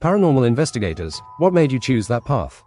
Paranormal investigators, what made you choose that path?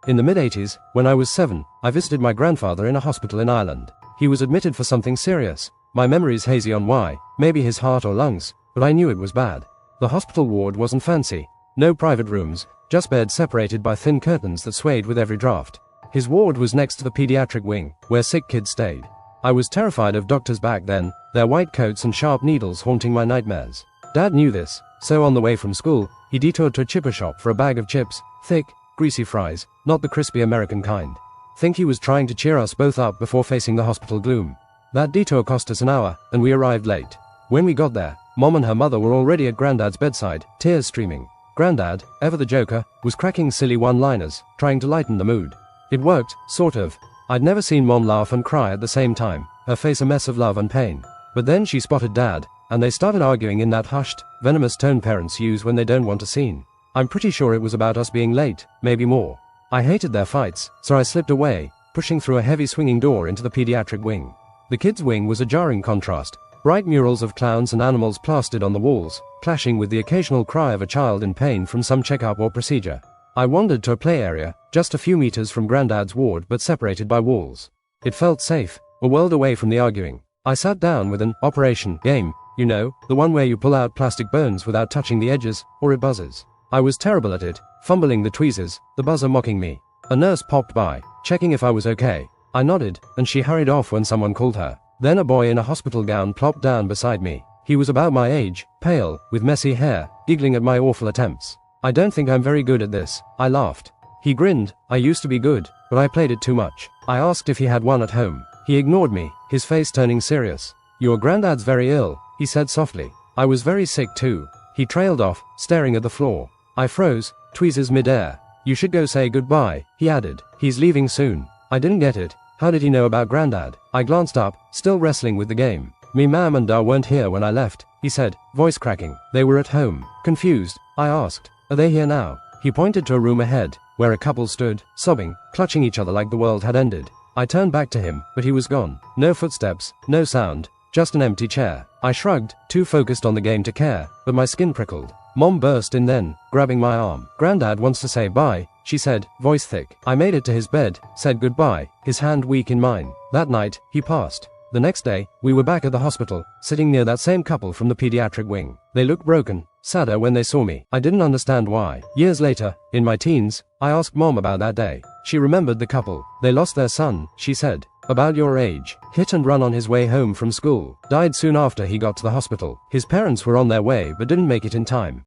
In the mid-80s, when I was 7, I visited my grandfather in a hospital in Ireland. He was admitted for something serious. My memory's hazy on why, maybe his heart or lungs, but I knew it was bad. The hospital ward wasn't fancy. No private rooms, just beds separated by thin curtains that swayed with every draft. His ward was next to the pediatric wing, where sick kids stayed. I was terrified of doctors back then, their white coats and sharp needles haunting my nightmares. Dad knew this, so on the way from school, he detoured to a chipper shop for a bag of chips, thick, greasy fries, not the crispy American kind. Think he was trying to cheer us both up before facing the hospital gloom. That detour cost us an hour, and we arrived late. When we got there, Mom and her mother were already at Granddad's bedside, tears streaming. Granddad, ever the joker, was cracking silly one-liners, trying to lighten the mood. It worked, sort of. I'd never seen Mom laugh and cry at the same time, her face a mess of love and pain. But then she spotted Dad, and they started arguing in that hushed, venomous tone parents use when they don't want a scene. I'm pretty sure it was about us being late, maybe more. I hated their fights, so I slipped away, pushing through a heavy swinging door into the pediatric wing. The kids' wing was a jarring contrast. Bright murals of clowns and animals plastered on the walls, clashing with the occasional cry of a child in pain from some checkup or procedure. I wandered to a play area, just a few meters from Granddad's ward but separated by walls. It felt safe, a world away from the arguing. I sat down with an operation game, you know, the one where you pull out plastic bones without touching the edges, or it buzzes. I was terrible at it, fumbling the tweezers, the buzzer mocking me. A nurse popped by, checking if I was okay. I nodded, and she hurried off when someone called her. Then a boy in a hospital gown plopped down beside me. He was about my age, pale, with messy hair, giggling at my awful attempts. I don't think I'm very good at this, I laughed. He grinned. I used to be good, but I played it too much. I asked if he had one at home. He ignored me, his face turning serious. Your granddad's very ill, he said softly. I was very sick too. He trailed off, staring at the floor. I froze, tweezers mid-air. You should go say goodbye, he added. He's leaving soon. I didn't get it. How did he know about Granddad? I glanced up, still wrestling with the game. Me ma'am and Da weren't here when I left, he said, voice cracking. They were at home. Confused, I asked, are they here now? He pointed to a room ahead, where a couple stood, sobbing, clutching each other like the world had ended. I turned back to him, but he was gone. No footsteps, no sound, just an empty chair. I shrugged, too focused on the game to care, but my skin prickled. Mom burst in then, grabbing my arm. Granddad wants to say bye, she said, voice thick. I made it to his bed, said goodbye, his hand weak in mine. That night, he passed. The next day, we were back at the hospital, sitting near that same couple from the pediatric wing. They looked broken, sadder when they saw me. I didn't understand why. Years later, in my teens, I asked Mom about that day. She remembered the couple. They lost their son, she said. About your age. Hit and run on his way home from school. Died soon after he got to the hospital. His parents were on their way but didn't make it in time.